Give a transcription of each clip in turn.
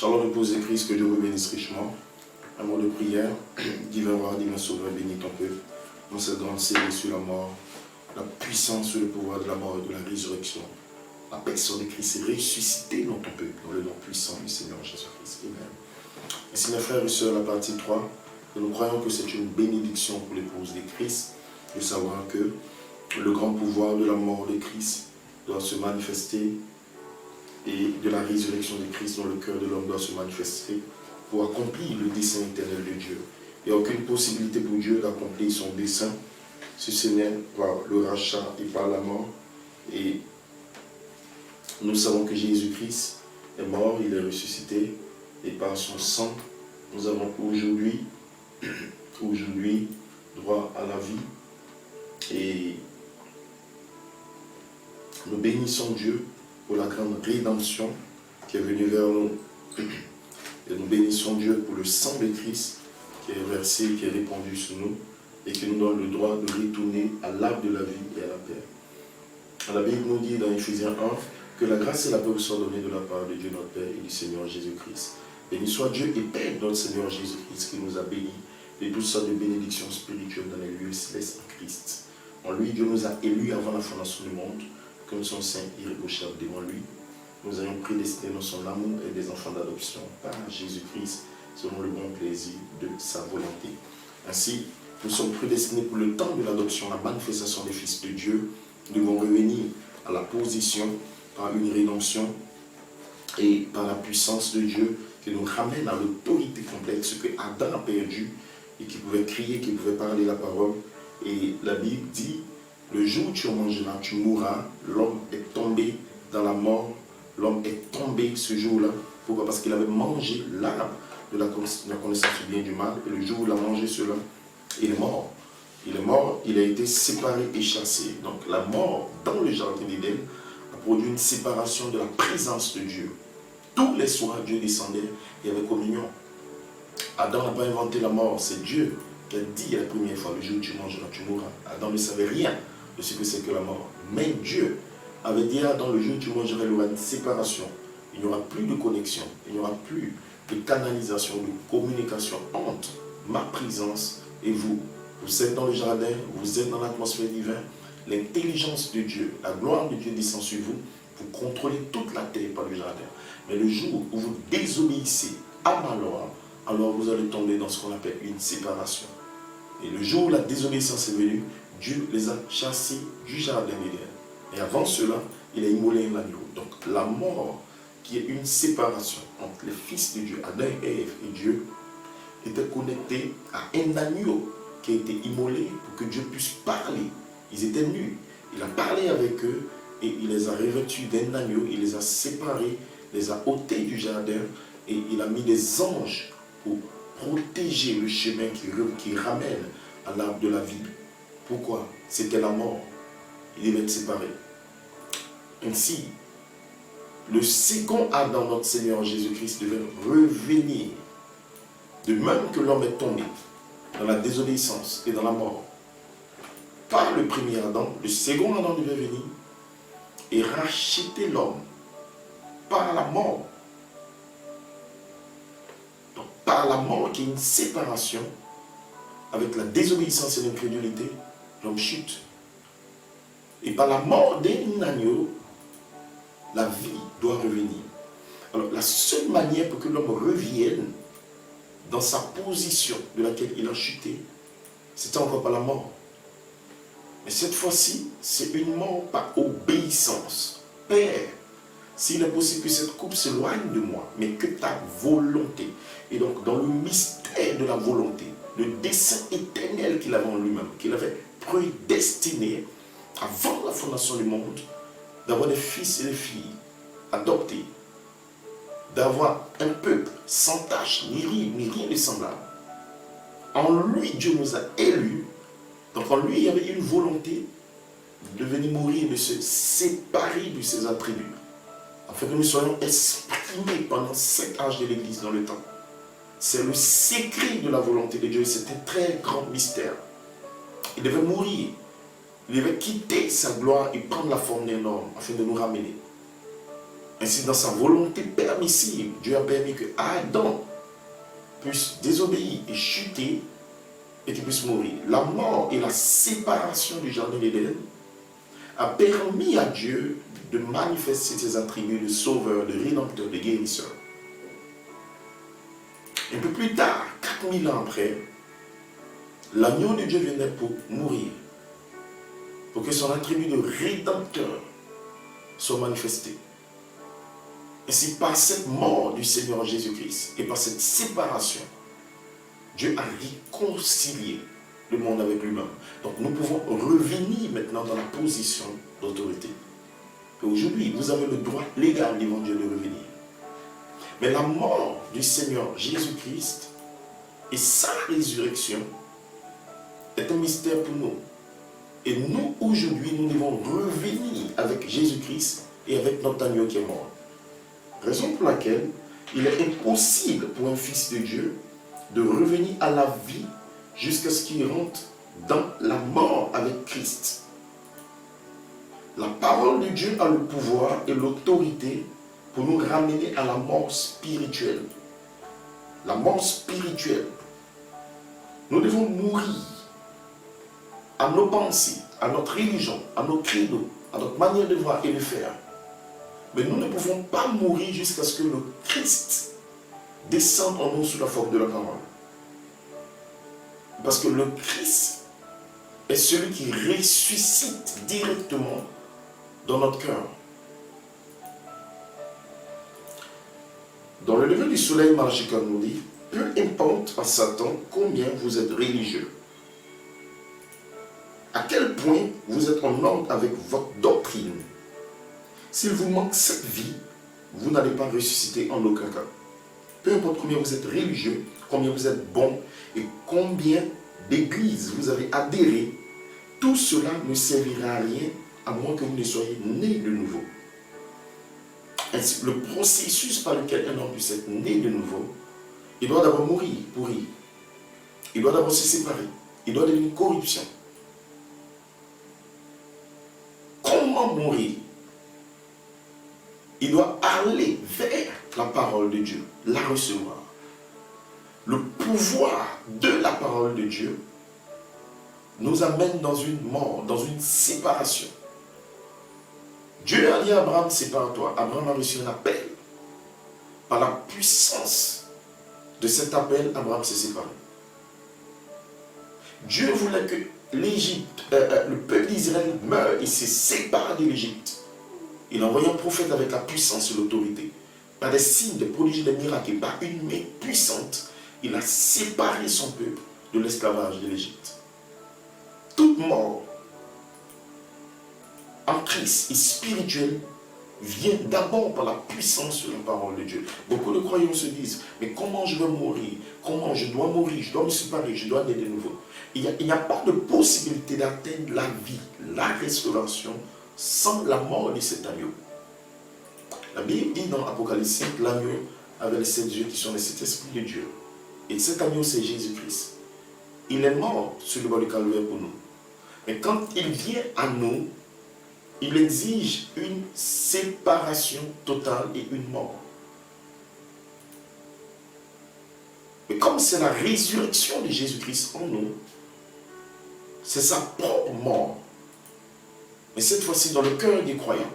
Shalom, épouse de Christ, que Dieu vous bénisse richement. Un mot de prière. Divin roi, divin sauveur, bénis ton peuple. Dans cette grande série sur la mort, la puissance sur le pouvoir de la mort et de la résurrection. La personne de Christ est ressuscitée dans ton peuple, dans le nom puissant du Seigneur Jésus-Christ. Amen. Ici, mes frères et sœurs, la partie 3, nous croyons que c'est une bénédiction pour l'épouse de Christ de savoir que le grand pouvoir de la mort de Christ doit se manifester et de la résurrection de Christ dans le cœur de l'homme doit se manifester pour accomplir le dessein éternel de Dieu. Il n'y a aucune possibilité pour Dieu d'accomplir son dessein si ce n'est par le rachat et par la mort. Et nous savons que Jésus-Christ est mort, il est ressuscité, et par son sang, nous avons aujourd'hui droit à la vie. Et nous bénissons Dieu pour la grande rédemption qui est venue vers nous. Et nous bénissons Dieu pour le sang de Christ qui est versé, qui est répandu sur nous et qui nous donne le droit de retourner à l'arbre de la vie et à la paix. La Bible nous dit dans Éphésiens 1 que la grâce et la paix vous soient données de la part de Dieu notre Père et du Seigneur Jésus-Christ. Béni soit Dieu et Père de notre Seigneur Jésus-Christ qui nous a bénis de toutes sortes de bénédictions spirituelles dans les lieux célestes en Christ. En lui, Dieu nous a élus avant la fondation du monde, que nous sommes saints irréprochables devant lui. Nous ayons prédestinés dans son amour et des enfants d'adoption par Jésus-Christ, selon le bon plaisir de sa volonté. Ainsi, nous sommes prédestinés pour le temps de l'adoption, la manifestation des fils de Dieu. Nous devons revenir à la position par une rédemption et par la puissance de Dieu qui nous ramène à l'autorité complète, ce que Adam a perdu et qui pouvait crier, qui pouvait parler la parole. Et la Bible dit, le jour où tu en mangeras, tu mourras. L'homme est tombé dans la mort. L'homme est tombé ce jour-là. Pourquoi? Parce qu'il avait mangé l'arbre de la connaissance du bien et du mal. Et le jour où il a mangé cela, il est mort. Il est mort, il a été séparé et chassé. Donc la mort dans le jardin d'Éden a produit une séparation de la présence de Dieu. Tous les soirs, Dieu descendait, il y avait communion. Adam n'a pas inventé la mort, c'est Dieu qui a dit la première fois, le jour où tu mangeras, tu mourras. Adam ne savait rien de ce que c'est que la mort. Mais Dieu avait dit à Adam, le jour où tu mangeras, il y aura une séparation. Il n'y aura plus de connexion, il n'y aura plus de canalisation, de communication entre ma présence et vous. Vous êtes dans le jardin, vous êtes dans l'atmosphère divine. L'intelligence de Dieu, la gloire de Dieu descend sur vous. Vous contrôlez toute la terre par le jardin. Mais le jour où vous désobéissez à ma loi, alors vous allez tomber dans ce qu'on appelle une séparation. Et le jour où la désobéissance est venue, Dieu les a chassés du jardin d'Éden. Et avant cela, il a immolé un agneau. Donc la mort, qui est une séparation entre les fils de Dieu, Adam et Ève et Dieu, était connectée à un agneau qui a été immolé pour que Dieu puisse parler. Ils étaient nus. Il a parlé avec eux et il les a revêtus d'un agneau, il les a séparés, les a ôtés du jardin et il a mis des anges pour protéger le chemin qui ramène à l'arbre de la vie. Pourquoi? C'était la mort. Il devait être séparé. Ainsi, le second Adam, notre Seigneur Jésus-Christ, devait revenir. De même que l'homme est tombé dans la désobéissance et dans la mort. Par le premier Adam, le second Adam devait venir et racheter l'homme par la mort. Donc, par la mort qui est une séparation avec la désobéissance et l'incrédulité, l'homme chute. Et par la mort d'un agneau, la vie doit revenir. Alors, la seule manière pour que l'homme revienne dans sa position de laquelle il a chuté, c'était encore par la mort. Mais cette fois-ci, c'est une mort par obéissance. Père, s'il est possible que cette coupe s'éloigne de moi, mais que ta volonté. Et donc, dans le mystère de la volonté, le dessein éternel qu'il avait en lui-même, qu'il avait prédestiné avant la fondation du monde, d'avoir des fils et des filles adoptés, d'avoir un peuple sans tache, ni rien de semblable. En lui, Dieu nous a élus. Donc en lui, il y avait une volonté de venir mourir, de se séparer de ses attributs, afin que nous soyons exprimés pendant cet âge de l'Église dans le temps. C'est le secret de la volonté de Dieu, c'est un très grand mystère. Il devait mourir, il devait quitter sa gloire et prendre la forme d'un homme, afin de nous ramener. Ainsi, dans sa volonté permissive, Dieu a permis que Adam puisse désobéir et chuter et qu'il puisse mourir. La mort et la séparation du jardin d'Éden a permis à Dieu de manifester ses attributs de sauveur, de rédempteur, de guérisseur. Un peu plus tard, 4000 ans après, l'agneau de Dieu venait pour mourir, pour que son attribut de rédempteur soit manifesté. Ainsi, par cette mort du Seigneur Jésus-Christ et par cette séparation, Dieu a réconcilié le monde avec lui-même. Donc nous pouvons revenir maintenant dans la position d'autorité. Et aujourd'hui, vous avez le droit légal devant Dieu de revenir. Mais la mort du Seigneur Jésus-Christ et sa résurrection est un mystère pour nous. Et nous, aujourd'hui, nous devons revenir avec Jésus-Christ et avec notre agneau qui est mort. Raison pour laquelle il est impossible pour un fils de Dieu de revenir à la vie jusqu'à ce qu'il rentre dans la mort avec Christ. La parole de Dieu a le pouvoir et l'autorité pour nous ramener à la mort spirituelle. La mort spirituelle. Nous devons mourir à nos pensées, à notre religion, à nos credos, à notre manière de voir et de faire. Mais nous ne pouvons pas mourir jusqu'à ce que le Christ descende en nous sous la forme de la parole. Parce que le Christ est celui qui ressuscite directement dans notre cœur. Dans le lever du soleil magique, on nous dit, peu importe à Satan combien vous êtes religieux, à quel point vous êtes en ordre avec votre doctrine. S'il vous manque cette vie, vous n'allez pas ressusciter en aucun cas. Peu importe combien vous êtes religieux, combien vous êtes bon et combien d'églises vous avez adhéré, tout cela ne servira à rien à moins que vous ne soyez né de nouveau. Ainsi, le processus par lequel un homme puisse être né de nouveau, il doit d'abord mourir, pourrir. Il doit d'abord se séparer. Il doit devenir corruption. Comment mourir? Il doit aller vers la parole de Dieu, la recevoir. Le pouvoir de la parole de Dieu nous amène dans une mort, dans une séparation. Dieu a dit à Abraham, sépare-toi. Abraham a reçu un appel. Par la puissance de cet appel, Abraham s'est séparé. Dieu voulait que l'Égypte, le peuple d'Israël meure, il s'est séparé de l'Égypte. Il a envoyé un prophète avec la puissance et l'autorité. Par des signes, des prodiges, des miracles, par une main puissante, il a séparé son peuple de l'esclavage de l'Égypte. Toute mort en Christ et spirituelle vient d'abord par la puissance de la parole de Dieu. Beaucoup de croyants se disent, mais comment je vais mourir? Comment je dois mourir? Je dois me séparer, je dois naître de nouveau. Il n'y a pas de possibilité d'atteindre la vie, la restauration, sans la mort de cet agneau. La Bible dit dans Apocalypse 5, l'agneau avait les 7 yeux qui sont les 7 esprits de Dieu. Et cet agneau, c'est Jésus-Christ. Il est mort sur le bois du calvaire pour nous. Mais quand il vient à nous, il exige une séparation totale et une mort. Mais comme c'est la résurrection de Jésus-Christ en nous, c'est sa propre mort. Mais cette fois-ci dans le cœur des croyants.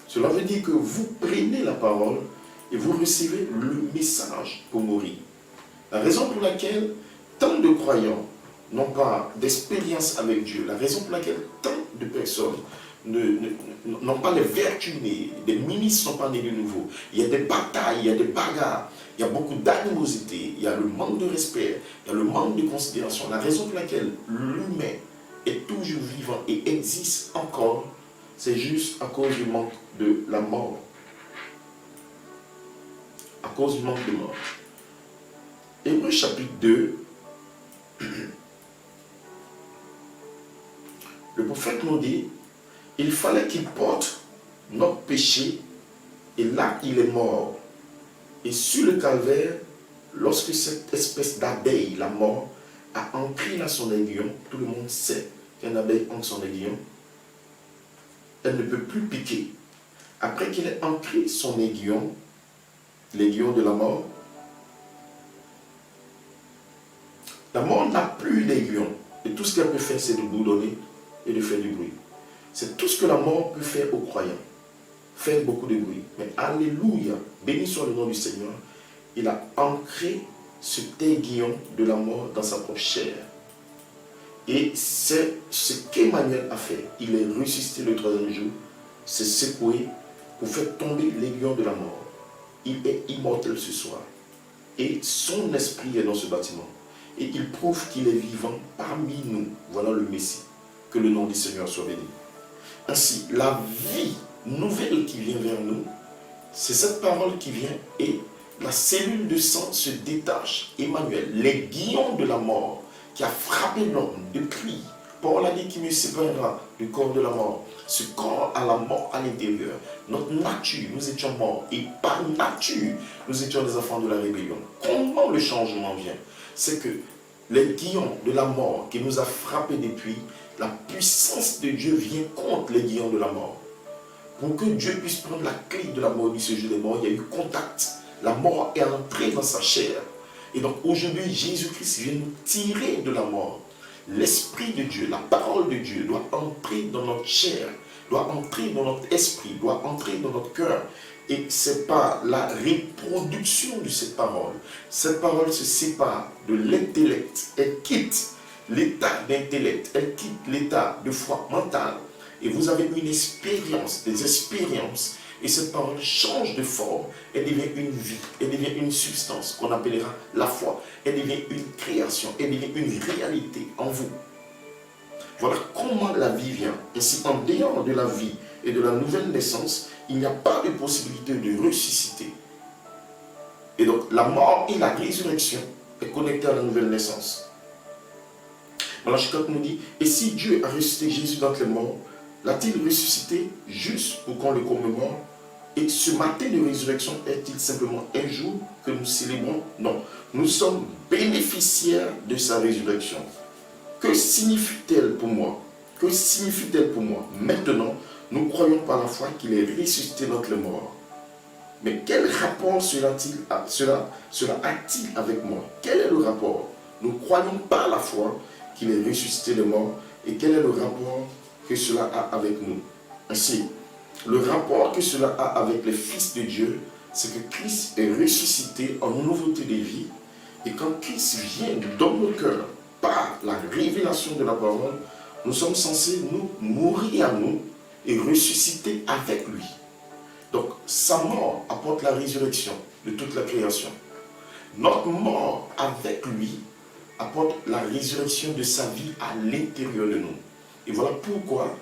Cela veut dire que vous prenez la parole et vous recevez le message pour mourir. La raison pour laquelle tant de croyants n'ont pas d'expérience avec Dieu, la raison pour laquelle tant de personnes n'ont pas les vertus nées, des ministres ne sont pas nés de nouveau. Il y a des batailles, il y a des bagarres, il y a beaucoup d'animosité, il y a le manque de respect, il y a le manque de considération. La raison pour laquelle l'humain est toujours vivant et existe encore, c'est juste à cause du manque de la mort. À cause du manque de mort. Hébreux chapitre 2, le prophète nous dit, il fallait qu'il porte notre péché, et là il est mort. Et sur le calvaire, lorsque cette espèce d'abeille, la mort, a entré dans son aiguillon, tout le monde sait qu'une abeille entre son aiguillon, elle ne peut plus piquer. après qu'il ait ancré son aiguillon de la mort, la mort n'a plus d'aiguillon. Et tout ce qu'elle peut faire, c'est de bourdonner et de faire du bruit. C'est tout ce que la mort peut faire aux croyants. Faire beaucoup de bruit. Mais alléluia, béni soit le nom du Seigneur, il a ancré cet aiguillon de la mort dans sa propre chair. Et c'est ce qu'Emmanuel a fait. Il est ressuscité le troisième jour, s'est secoué pour faire tomber l'aiguillon de la mort. Il est immortel ce soir. Et son esprit est dans ce bâtiment. Et il prouve qu'il est vivant parmi nous. Voilà le Messie. Que le nom du Seigneur soit béni. Ainsi, la vie nouvelle qui vient vers nous, c'est cette parole qui vient et la cellule de sang se détache. Emmanuel, l'aiguillon de la mort qui a frappé l'homme de cris. Paul a dit qu'il me séparera du corps de la mort. Ce corps a la mort à l'intérieur. Notre nature, nous étions morts. Et par nature, nous étions des enfants de la rébellion. Comment le changement vient? C'est que l'aiguillon de la mort qui nous a frappés depuis, la puissance de Dieu vient contre l'aiguillon de la mort. Pour que Dieu puisse prendre la clé de la mort du séjour des morts, il y a eu contact. La mort est entrée dans sa chair. Et donc aujourd'hui, Jésus-Christ vient nous tirer de la mort. L'Esprit de Dieu, la parole de Dieu doit entrer dans notre chair, doit entrer dans notre esprit, doit entrer dans notre cœur. Et ce n'est pas la reproduction de cette parole. Cette parole se sépare de l'intellect. Elle quitte l'état d'intellect, elle quitte l'état de foi mentale. Et vous avez une expérience, des expériences. Et cette parole change de forme. Elle devient une vie, elle devient une substance qu'on appellera la foi. Elle devient une création, elle devient une réalité en vous. Voilà comment la vie vient. Ainsi, en dehors de la vie et de la nouvelle naissance, il n'y a pas de possibilité de ressusciter. Et donc, la mort et la résurrection est connectée à la nouvelle naissance. Alors, Chicago nous dit, et si Dieu a ressuscité Jésus d'entre les morts, l'a-t-il ressuscité juste pour qu'on le commémore? Et ce matin de résurrection est-il simplement un jour que nous célébrons? Non, nous sommes bénéficiaires de sa résurrection. Que signifie-t-elle pour moi? Que signifie-t-elle pour moi? Maintenant, nous croyons par la foi qu'il est ressuscité d'entre les morts. Mais quel rapport cela a-t-il avec moi? Quel est le rapport? Nous croyons par la foi qu'il est ressuscité des morts. Et quel est le rapport que cela a avec nous? Ainsi, le rapport que cela a avec les fils de Dieu, c'est que Christ est ressuscité en nouveauté de vie. Et quand Christ vient dans nos cœurs par la révélation de la parole, nous sommes censés nous mourir à nous et ressusciter avec lui. Donc, sa mort apporte la résurrection de toute la création. Notre mort avec lui apporte la résurrection de sa vie à l'intérieur de nous. Et voilà pourquoi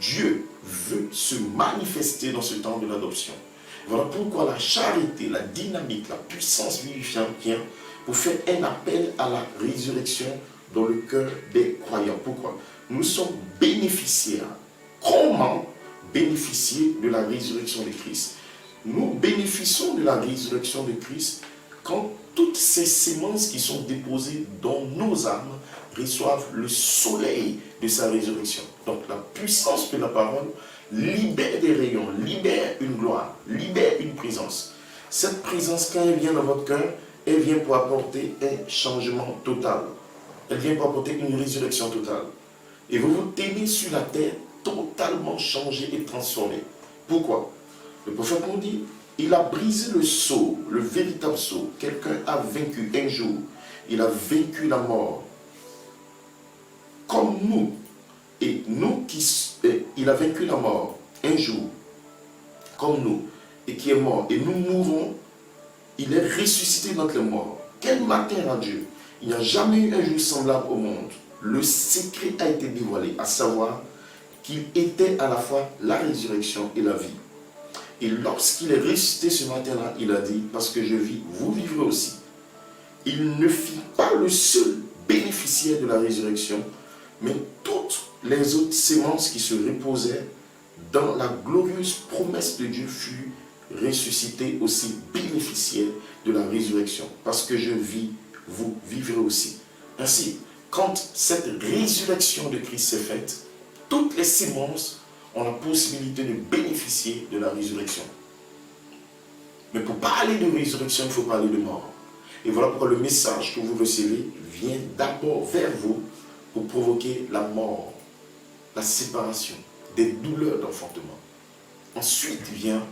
Dieu veut se manifester dans ce temps de l'adoption. Voilà pourquoi la charité, la dynamique, la puissance vivifiante vient pour faire un appel à la résurrection dans le cœur des croyants. Pourquoi? Nous sommes bénéficiaires. Comment bénéficier de la résurrection de Christ? Nous bénéficions de la résurrection de Christ quand toutes ces semences qui sont déposées dans nos âmes reçoivent le soleil de sa résurrection. Donc la puissance de la parole libère des rayons, libère une gloire, libère une présence. Cette présence, quand elle vient dans votre cœur, elle vient pour apporter un changement total. Elle vient pour apporter une résurrection totale. Et vous vous tenez sur la terre totalement changé et transformé. Pourquoi? Le prophète nous dit, il a brisé le sceau, le véritable sceau. Quelqu'un a vaincu un jour. Il a vaincu la mort. Comme nous. Et nous il a vaincu la mort un jour. Comme nous. Et qui est mort. Et nous mourrons. Il est ressuscité d'entre les morts. Quel matin à Dieu. Il n'y a jamais eu un jour semblable au monde. Le secret a été dévoilé, à savoir qu'il était à la fois la résurrection et la vie. Et lorsqu'il est ressuscité ce matin-là, il a dit, parce que je vis, vous vivrez aussi. Il ne fit pas le seul bénéficiaire de la résurrection, mais toutes les autres sémences qui se reposaient dans la glorieuse promesse de Dieu furent ressuscitées aussi bénéficiaires de la résurrection. Parce que je vis, vous vivrez aussi. Ainsi, quand cette résurrection de Christ s'est faite, toutes les semences ont la possibilité de bénéficier de la résurrection. Mais pour parler de résurrection, il faut parler de mort. Et voilà pourquoi le message que vous recevez vient d'abord vers vous pour provoquer la mort, la séparation, des douleurs d'enfantement. Ensuite vient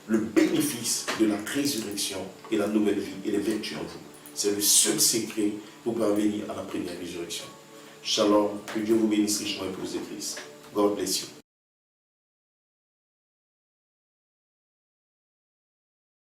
le bénéfice de la résurrection et la nouvelle vie et les vertus en vous. C'est le seul secret pour parvenir à la première résurrection. Shalom, que Dieu vous bénisse richement et pour vous Christ. God bless you.